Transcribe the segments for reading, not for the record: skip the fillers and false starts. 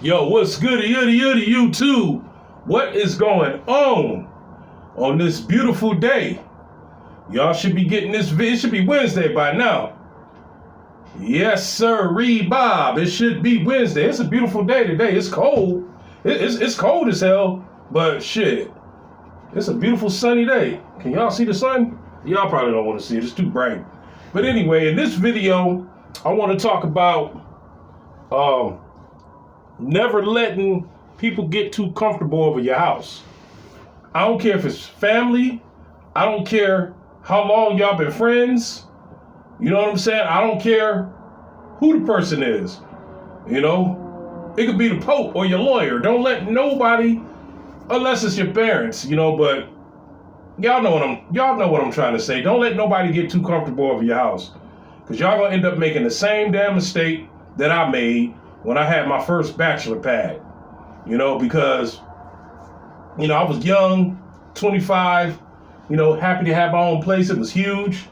Yo, what's goody, YouTube? What is going on this beautiful day? Y'all should be getting this video. It should be Wednesday by now. Yes, sir, Bob. It should be Wednesday. It's a beautiful day today. It's cold. It's cold as hell, but shit, it's a beautiful sunny day. Can y'all see the sun? Y'all probably don't want to see it. It's too bright. But anyway, in this video, I want to talk about never letting people get too comfortable over your house. I don't care if it's family. I don't care how long y'all been friends. You know what I'm saying? I don't care who the person is. You know, it could be the Pope or your lawyer. Don't let nobody, unless it's your parents, you know, but y'all know what I'm trying to say. Don't let nobody get too comfortable over your house. Because y'all gonna end up making the same damn mistake that I made when I had my first bachelor pad. You know, because, you know, I was young, 25, you know, happy to have my own place. It was huge.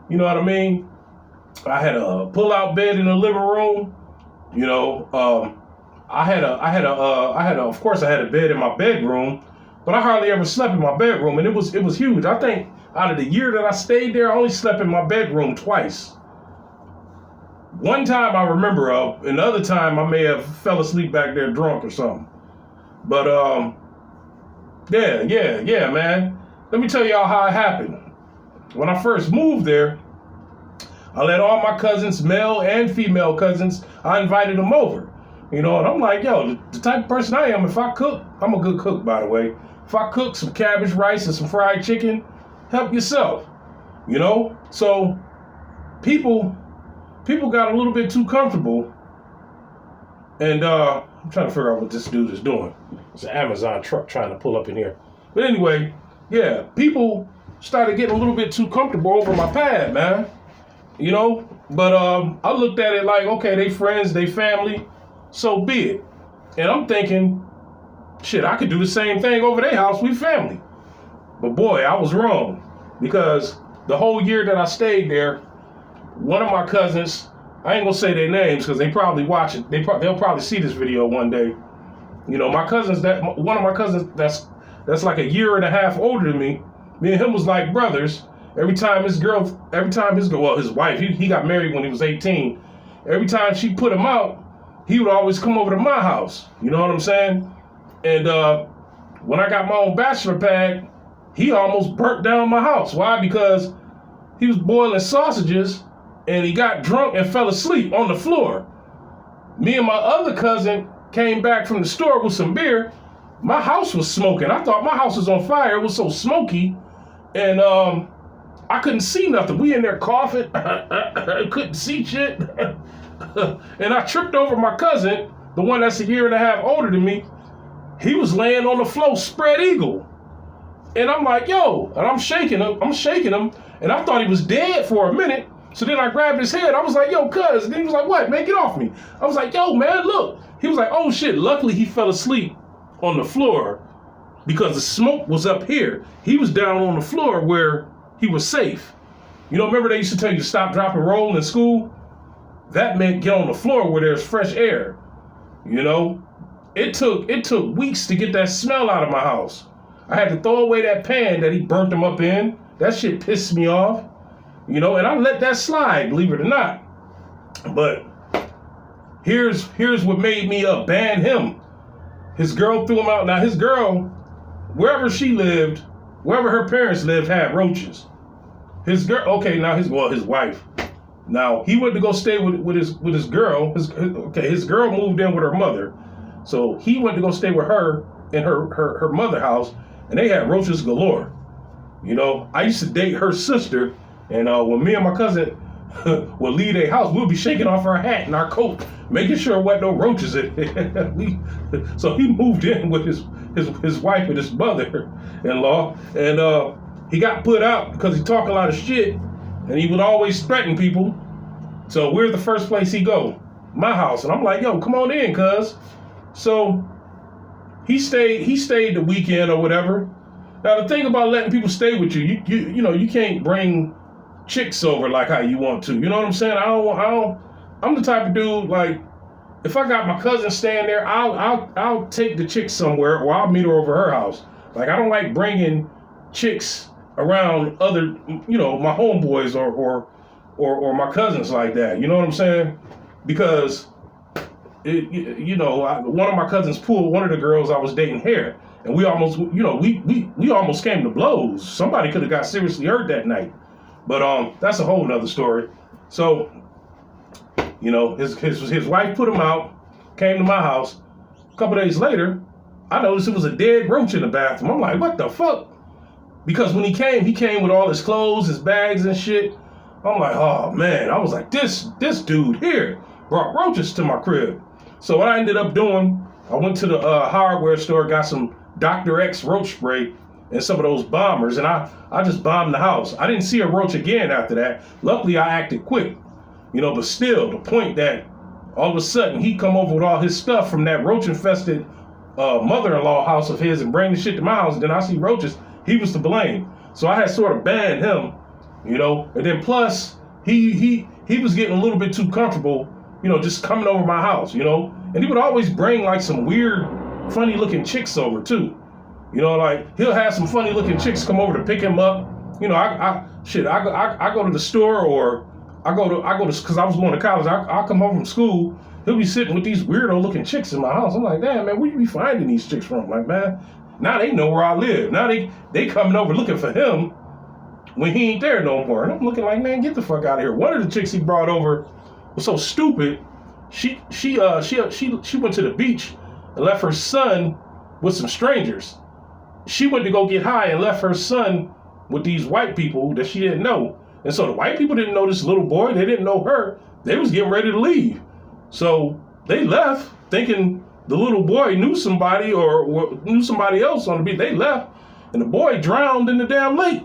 You know what I mean? I had a pull-out bed in the living room. You know, of course I had a bed in my bedroom, but I hardly ever slept in my bedroom, and it was huge. I think out of the year that I stayed there, I only slept in my bedroom twice. One time I remember of, and the other time I may have fell asleep back there drunk or something. But yeah, man. Let me tell y'all how it happened. When I first moved there, I let all my cousins, male and female cousins, I invited them over. You know, and I'm like, yo, the type of person I am, if I cook, I'm a good cook, by the way. If I cook some cabbage, rice, and some fried chicken, help yourself. You know? So people got a little bit too comfortable. And I'm trying to figure out what this dude is doing. It's an Amazon truck trying to pull up in here. But anyway, yeah, people started getting a little bit too comfortable over my pad, man. You know? But I looked at it like, okay, they friends, they family, so be it. And I'm thinking, shit, I could do the same thing over their house, we family. But boy, I was wrong. Because the whole year that I stayed there, one of my cousins, I ain't gonna say their names because they probably watch it. They'll probably see this video one day. You know, one of my cousins that's like a year and a half older than me. Me and him was like brothers. Every time his wife, he got married when he was 18. Every time she put him out, he would always come over to my house. You know what I'm saying? And when I got my own bachelor pad, he almost burnt down my house. Why? Because he was boiling sausages and he got drunk and fell asleep on the floor. Me and my other cousin came back from the store with some beer. My house was smoking. I thought my house was on fire. It was so smoky. And I couldn't see nothing. We in there coughing. Couldn't see shit. And I tripped over my cousin, the one that's a year and a half older than me. He was laying on the floor, spread eagle. And I'm like, yo, and I'm shaking him. And I thought he was dead for a minute. So then I grabbed his head. I was like, yo, cuz. And he was like, what? Man, get off me. I was like, yo, man, look. He was like, oh, shit. Luckily, he fell asleep on the floor because the smoke was up here. He was down on the floor where he was safe. You know, remember they used to tell you to stop, drop, and roll in school? That meant get on the floor where there's fresh air. You know? It took weeks to get that smell out of my house. I had to throw away that pan that he burnt them up in. That shit pissed me off. You know, and I let that slide, believe it or not. But here's what made me ban him. His girl threw him out. Now his girl, wherever she lived, wherever her parents lived, had roaches. His girl, okay, now his wife. Now he went to go stay with his girl. His girl moved in with her mother, so he went to go stay with her in her mother house, and they had roaches galore. You know, I used to date her sister. And when me and my cousin would leave their house, we'd be shaking off our hat and our coat, making sure there wasn't no roaches in it. So he moved in with his wife and his mother-in-law, and he got put out because he talked a lot of shit, and he would always threaten people. So where's the first place he go? My house. And I'm like, yo, come on in, cuz. So he stayed the weekend or whatever. Now the thing about letting people stay with you, you know, you can't bring chicks over like how you want to. You know what I'm saying? I'm the type of dude, like, if I got my cousin staying there, I'll take the chick somewhere, or I'll meet her over her house. Like, I don't like bringing chicks around other, my homeboys or my cousins like that. You know what I'm saying? Because one of my cousins pulled one of the girls I was dating hair, and we almost, we almost came to blows. Somebody could have got seriously hurt that night, but that's a whole nother story. So, his wife put him out, came to my house. A couple days later, I noticed it was a dead roach in the bathroom. I'm like, what the fuck? Because when he came with all his clothes, his bags and shit. I'm like, oh man. I was like, this dude here brought roaches to my crib. So what I ended up doing, I went to the hardware store, got some Dr. X roach spray and some of those bombers, and I just bombed the house. I didn't see a roach again after that. Luckily, I acted quick. But still, the point that all of a sudden he come over with all his stuff from that roach-infested mother-in-law house of his and bring the shit to my house, and then I see roaches, he was to blame. So I had sort of banned him, and then plus he was getting a little bit too comfortable, just coming over my house, and he would always bring like some weird, funny-looking chicks over too. Like he'll have some funny-looking chicks come over to pick him up. I go to the store, or I go to because I was going to college. I come home from school. He'll be sitting with these weirdo looking chicks in my house. I'm like, damn, man, where you be finding these chicks from? Like, man, now they know where I live. Now they coming over looking for him when he ain't there no more. And I'm looking like, man, get the fuck out of here. One of the chicks he brought over was so stupid. She went to the beach and left her son with some strangers. She went to go get high and left her son with these white people that she didn't know. And so the white people didn't know this little boy. They didn't know her. They was getting ready to leave. So they left thinking the little boy knew somebody or knew somebody else on the beach. They left, and the boy drowned in the damn lake.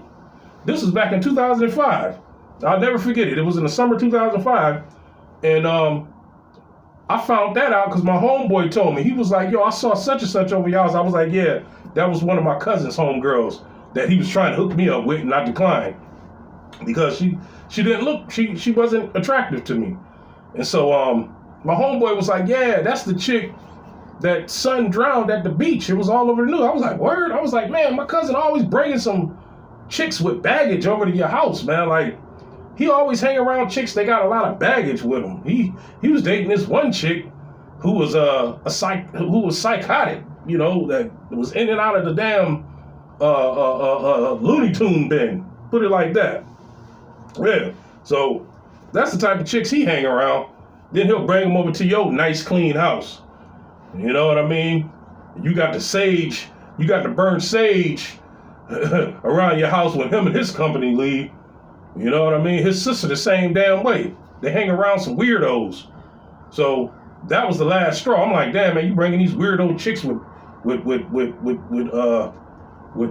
This was back in 2005. I'll never forget it. It was in the summer 2005. And I found that out because my homeboy told me. He was like, yo, I saw such and such over y'all's. I was like, yeah, that was one of my cousin's homegirls that he was trying to hook me up with, and I declined. Because she didn't look, she wasn't attractive to me. And so my homeboy was like, yeah, that's the chick that son drowned at the beach. It was all over the news. I was like, word? I was like, man, my cousin always bringing some chicks with baggage over to your house, man. Like, he always hang around chicks that got a lot of baggage with him. He was dating this one chick who was psychotic, that was in and out of the damn Looney Tune bin. Put it like that. Yeah, so that's the type of chicks he hang around. Then he'll bring them over to your nice, clean house. You know what I mean? You got the sage, you got the burnt sage around your house when him and his company leave. You know what I mean? His sister the same damn way. They hang around some weirdos. So that was the last straw. I'm like, damn, man, you bringing these weirdo chicks with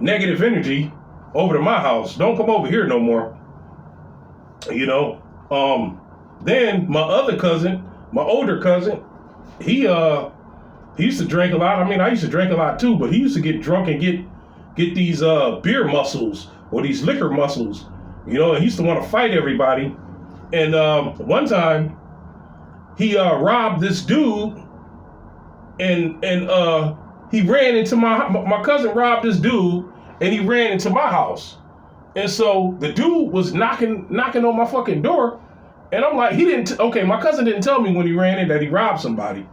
negative energy over to my house. Don't come over here no more. Then my other cousin, my older cousin, he used to drink a lot. I mean, I used to drink a lot too, but he used to get drunk and get these beer muscles or these liquor muscles, and he used to want to fight everybody. And one time he robbed this dude, and he ran into my cousin robbed this dude, and he ran into my house. And so the dude was knocking on my fucking door, and I'm like, my cousin didn't tell me when he ran in that he robbed somebody.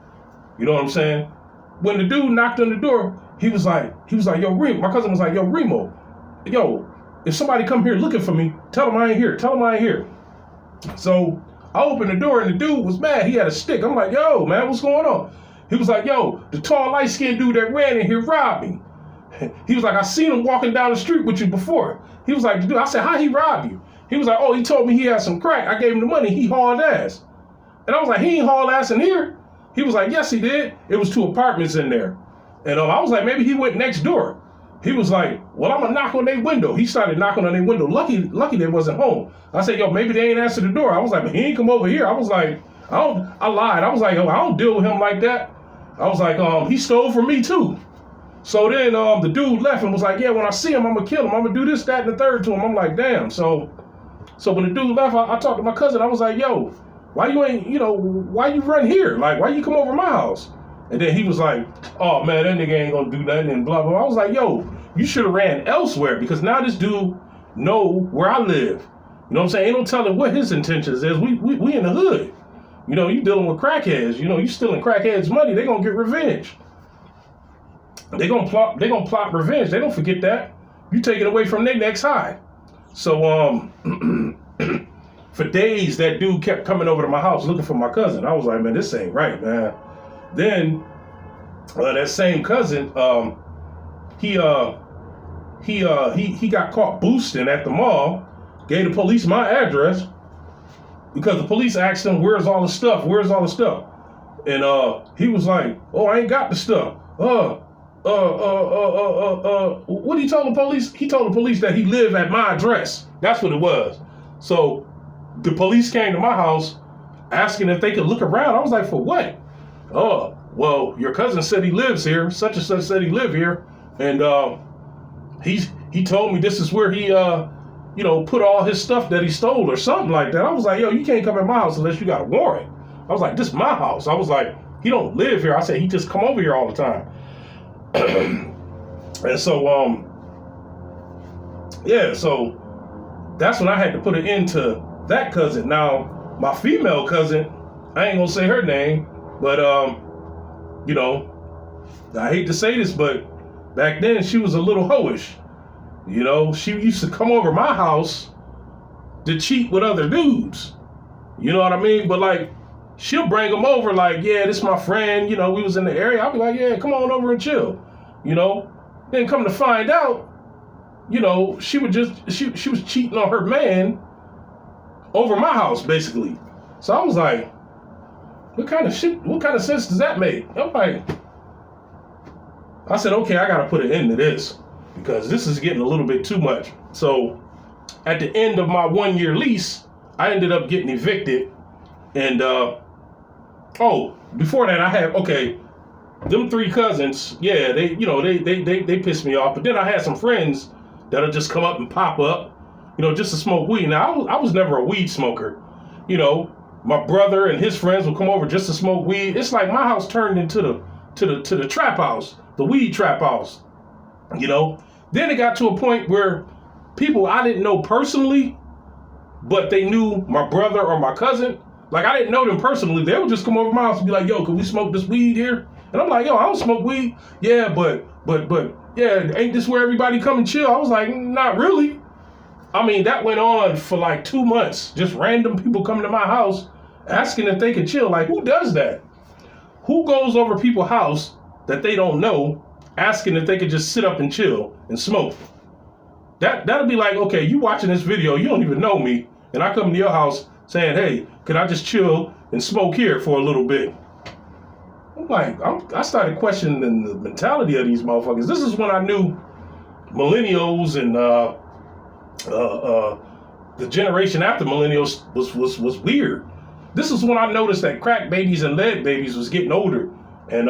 You know what I'm saying? When the dude knocked on the door, he was like, yo, Remo. My cousin was like, yo, Remo, if somebody come here looking for me, tell them I ain't here. So I opened the door, and the dude was mad. He had a stick. I'm like, yo, man, what's going on? He was like, yo, the tall, light-skinned dude that ran in here robbed me. He was like, I seen him walking down the street with you before. He was like, dude, I said, how'd he rob you? He was like, oh, he told me he had some crack. I gave him the money. He hauled ass. And I was like, he ain't hauled ass in here. He was like, yes, he did. It was 2 apartments in there. And I was like, maybe he went next door. He was like, well, I'm going to knock on their window. He started knocking on their window. Lucky they wasn't home. I said, yo, maybe they ain't answered the door. I was like, but he ain't come over here. I was like, I lied. I was like, I don't deal with him like that. I was like, he stole from me too. So then the dude left and was like, yeah, when I see him, I'm going to kill him. I'm going to do this, that, and the third to him. I'm like, damn. So when the dude left, I talked to my cousin. I was like, yo, why you ain't, why you run here? Like, why you come over my house? And then he was like, oh man, that nigga ain't gonna do nothing and blah, blah, blah. I was like, yo, you should have ran elsewhere because now this dude know where I live. You know what I'm saying? Ain't no telling what his intentions is. We in the hood. You dealing with crackheads. You stealing crackheads' money. They gonna get revenge. They gonna plot revenge. They don't forget that. You take it away from their next high. So for days that dude kept coming over to my house looking for my cousin. I was like, man, this ain't right, man. Then that same cousin, he got caught boosting at the mall. Gave the police my address because the police asked him, "Where's all the stuff? Where's all the stuff?" And he was like, "Oh, I ain't got the stuff." What did he tell the police? He told the police that he lived at my address. That's what it was. So the police came to my house asking if they could look around. I was like, "For what?" "Oh, well, your cousin said he lives here. Such and such said he lived here, and he told me this is where he put all his stuff that he stole or something like that." I was like, "Yo, you can't come in my house unless you got a warrant." I was like, "This is my house." I was like, "He don't live here." I said, "He just come over here all the time." And so so that's when I had to put an end to that cousin. Now, my female cousin, I ain't gonna say her name, but I hate to say this, but back then she was a little hoish. She used to come over my house to cheat with other dudes. You know what I mean? But like, she'll bring them over like, "Yeah, this is my friend. We was in the area." I'll be like, "Yeah, come on over and chill." Then come to find out, she was cheating on her man over my house, basically. So I was like, what kind of sense does that make? I said, okay, I gotta put an end to this because this is getting a little bit too much. So at the end of my 1-year lease, I ended up getting evicted. And before that I had, them 3 cousins, yeah, they pissed me off. But then I had some friends that'll just come up and pop up, just to smoke weed. Now I was never a weed smoker. My brother and his friends would come over just to smoke weed. It's like my house turned into the trap house, the weed trap house. Then it got to a point where people I didn't know personally, but they knew my brother or my cousin. Like, I didn't know them personally. They would just come over my house and be like, "Yo, can we smoke this weed here?" And I'm like, "Yo, I don't smoke weed." "Yeah, but yeah, ain't this where everybody come and chill?" I was like, "Not really." I mean, that went on for like 2 months. Just random people coming to my house asking if they could chill. Like, who does that? Who goes over people's house that they don't know asking if they could just sit up and chill and smoke? That'll be like, okay, you watching this video, you don't even know me, and I come to your house saying, "Hey, can I just chill and smoke here for a little bit?" I started questioning the mentality of these motherfuckers. This is when I knew millennials and the generation after millennials was weird. This is when I noticed that crack babies and lead babies was getting older, and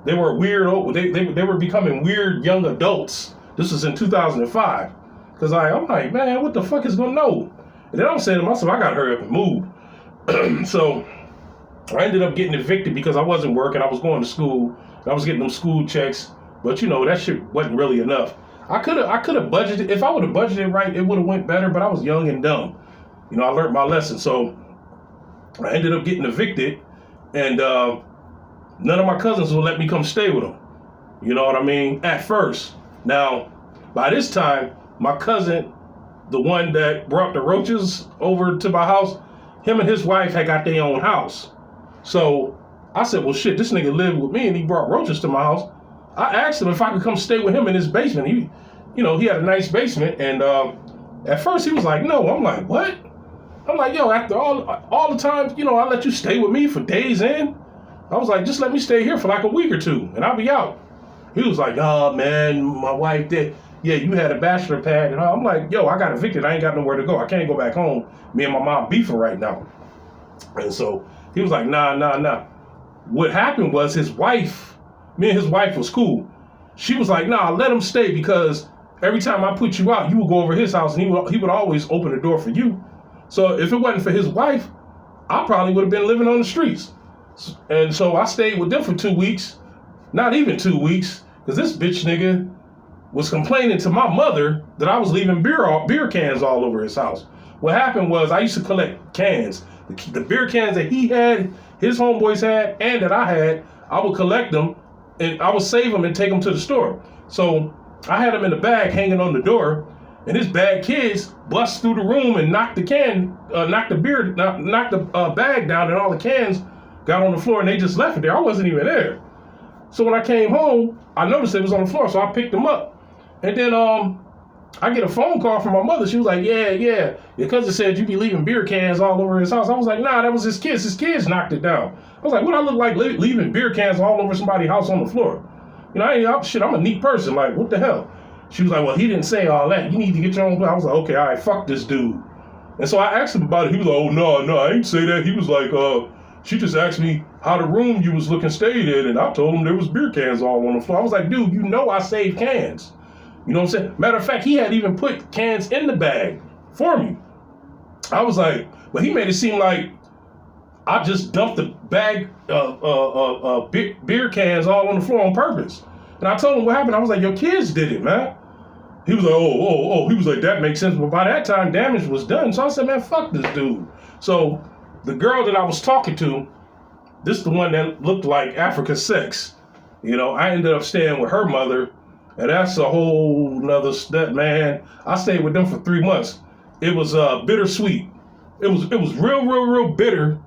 they were weird. They were becoming weird young adults. This was in 2005. Because I'm like, man, what the fuck is going on? And then I'm saying to myself, I got to hurry up and move. So I ended up getting evicted because I wasn't working. I was going to school. And I was getting them school checks. But, that shit wasn't really enough. I could have budgeted. If I would have budgeted right, it would have went better. But I was young and dumb. I learned my lesson. So I ended up getting evicted. And none of my cousins would let me come stay with them. You know what I mean? At first. Now, by this time, my cousin, the one that brought the roaches over to my house, him and his wife had got their own house. So I said, well, shit, this nigga lived with me and he brought roaches to my house. I asked him if I could come stay with him in his basement. He had a nice basement. And at first he was like, no. I'm like, what? I'm like, yo, after all the time, I let you stay with me for days in. I was like, just let me stay here for like a week or 2 and I'll be out. He was like, "Oh man, my wife did. Yeah, you had a bachelor pad." And I'm like, "Yo, I got evicted. I ain't got nowhere to go. I can't go back home. Me and my mom beefing right now." And so he was like, nah. What happened was me and his wife was cool. She was like, "Nah, let him stay because every time I put you out, you would go over his house and he would always open the door for you." So if it wasn't for his wife, I probably would have been living on the streets. And so I stayed with them for 2 weeks, not even 2 weeks, because this bitch nigga was complaining to my mother that I was leaving beer cans all over his house. What happened was I used to collect cans. The beer cans that he had, his homeboys had, and that I had, I would collect them, and I would save them and take them to the store. So I had them in the bag hanging on the door, and his bad kids bust through the room and knocked the bag down, and all the cans got on the floor, and they just left it there. I wasn't even there. So when I came home, I noticed it was on the floor, so I picked them up. And then I get a phone call from my mother. She was like, yeah, your cousin said you be leaving beer cans all over his house. I was like, nah, that was his kids. His kids knocked it down. I was like, what I look like leaving beer cans all over somebody's house on the floor? You know, I'm a neat person. Like, what the hell? She was like, well, he didn't say all that. You need to get your own. I was like, okay, all right, fuck this dude. And so I asked him about it. He was like, oh, no, I ain't say that. He was like, she just asked me how the room you was looking stayed in, and I told him there was beer cans all on the floor. I was like, dude, you know I save cans. You know what I'm saying? Matter of fact, he had even put cans in the bag for me. I was like, but he made it seem like I just dumped the bag beer cans all on the floor on purpose. And I told him what happened. I was like, your kids did it, man. He was like, oh. He was like, that makes sense. But by that time, damage was done. So I said, man, fuck this dude. So the girl that I was talking to, this is the one that looked like Africa Sex. You know, I ended up staying with her mother. And that's a whole nother step, man. I stayed with them for 3 months. It was bittersweet. It was real bitter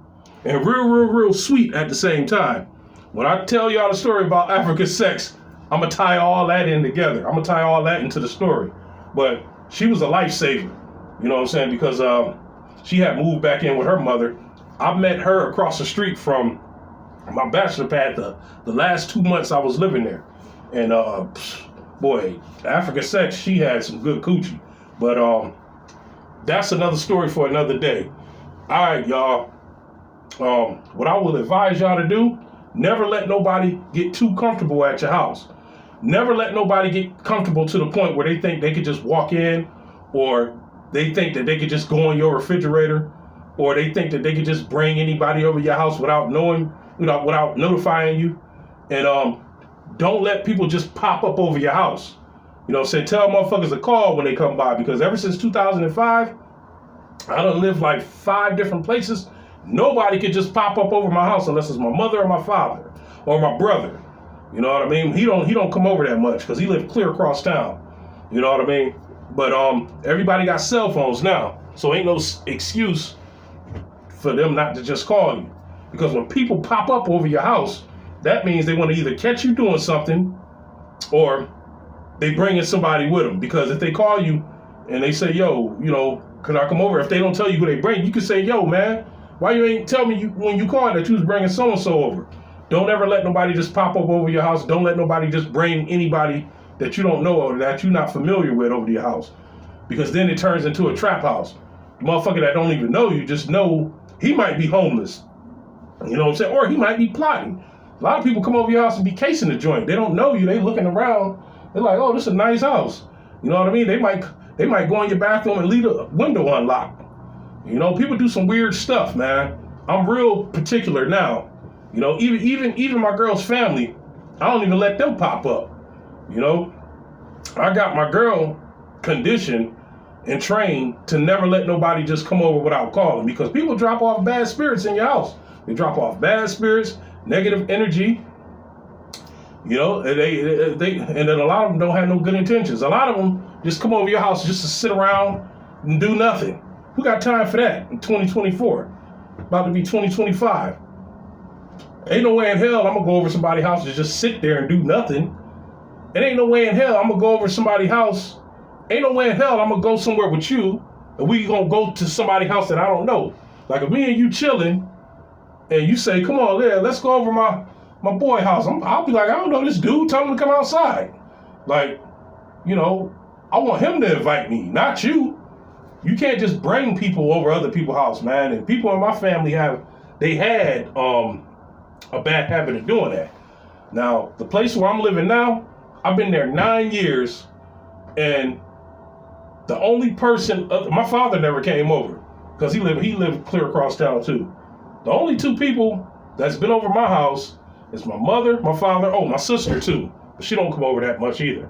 and real sweet at the same time. When I tell y'all the story about Africa Sex, I'm going to tie all that in together. I'm going to tie all that into the story. But she was a lifesaver, you know what I'm saying? Because she had moved back in with her mother. I met her across the street from my bachelor pad the last 2 months I was living there. And boy, Africa Sex, she had some good coochie. But that's another story for another day. All right, y'all. What I will advise y'all to do, never let nobody get too comfortable at your house. Never let nobody get comfortable to the point where they think they could just walk in, or they think that they could just go in your refrigerator, or they think that they could just bring anybody over your house without notifying you. And don't let people just pop up over your house. You know, say tell motherfuckers to call when they come by, because ever since 2005, I done lived like 5 different places. Nobody could just pop up over my house unless it's my mother or my father or my brother. You know what I mean? He don't come over that much because he lived clear across town. You know what I mean? But everybody got cell phones now, so ain't no excuse for them not to just call you. Because when people pop up over your house, that means they want to either catch you doing something or they bring in somebody with them. Because if they call you and they say, yo, you know, can I come over? If they don't tell you who they bring, you can say, yo, man, why you ain't tell me when you called that you was bringing so-and-so over? Don't ever let nobody just pop up over your house. Don't let nobody just bring anybody that you don't know or that you're not familiar with over to your house. Because then it turns into a trap house. The motherfucker that don't even know you just know he might be homeless. You know what I'm saying? Or he might be plotting. A lot of people come over your house and be casing the joint. They don't know you. They looking around. They're like, oh, this is a nice house. You know what I mean? They might go in your bathroom and leave the window unlocked. You know, people do some weird stuff, man. I'm real particular now. You know, even my girl's family, I don't even let them pop up. You know, I got my girl conditioned and trained to never let nobody just come over without calling, because people drop off bad spirits in your house. They drop off bad spirits, negative energy. You know, and then a lot of them don't have no good intentions. A lot of them just come over your house just to sit around and do nothing. Who got time for that in 2024? About to be 2025. Ain't no way in hell I'm gonna go over somebody's house to just sit there and do nothing. It ain't no way in hell I'm gonna go over somebody's house. Ain't no way in hell I'm gonna go somewhere with you and we gonna go to somebody's house that I don't know. Like if me and you chilling and you say, come on, yeah, let's go over my boy house. I'll be like, I don't know this dude, tell him to come outside. Like, you know, I want him to invite me, not you. You can't just bring people over other people's house, man. And people in my family had a bad habit of doing that. Now, the place where I'm living now, I've been there 9 years, and the only person, my father never came over because he lived clear across town too. The only two people that's been over my house is my mother, my father, my sister too. But she don't come over that much either.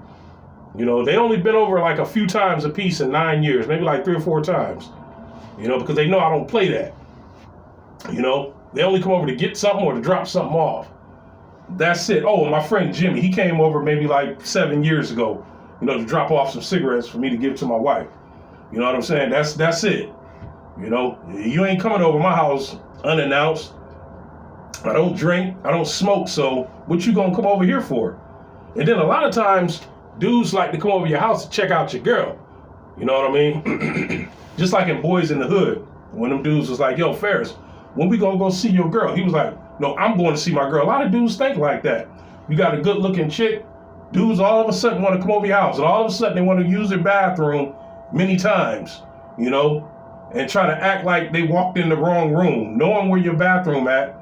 You know, they only been over like a few times a piece in 9 years, maybe like 3 or 4 times. You know, because they know I don't play that. You know, they only come over to get something or to drop something off. That's it. Oh, and my friend Jimmy, he came over maybe like 7 years ago, you know, to drop off some cigarettes for me to give to my wife. You know what I'm saying? That's it. You know, you ain't coming over my house unannounced. I don't drink, I don't smoke, so what you gonna come over here for? And then a lot of times, dudes like to come over your house to check out your girl. You know what I mean? Just like in Boys in the Hood, when them dudes was like, yo, Ferris, when we gonna go see your girl? He was like, no, I'm going to see my girl. A lot of dudes think like that. You got a good looking chick, dudes all of a sudden want to come over your house, and all of a sudden they want to use their bathroom many times, you know, and try to act like they walked in the wrong room, knowing where your bathroom at.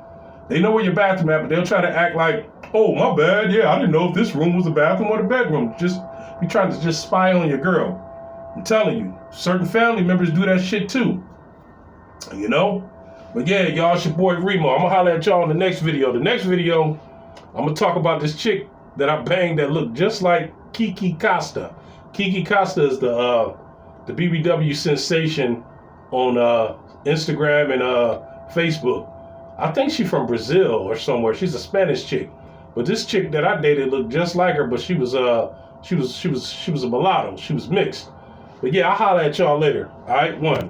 They know where your bathroom at, but they'll try to act like, oh, my bad, yeah, I didn't know if this room was the bathroom or the bedroom. Just be trying to just spy on your girl. I'm telling you, certain family members do that shit too, you know? But yeah, y'all, it's your boy Remo. I'm gonna holler at y'all in the next video. The next video, I'm gonna talk about this chick that I banged that looked just like Kiki Costa. Kiki Costa is the BBW sensation on Instagram and Facebook. I think she's from Brazil or somewhere. She's a Spanish chick. But this chick that I dated looked just like her, but she was a mulatto. She was mixed. But yeah, I'll holler at y'all later. All right, one.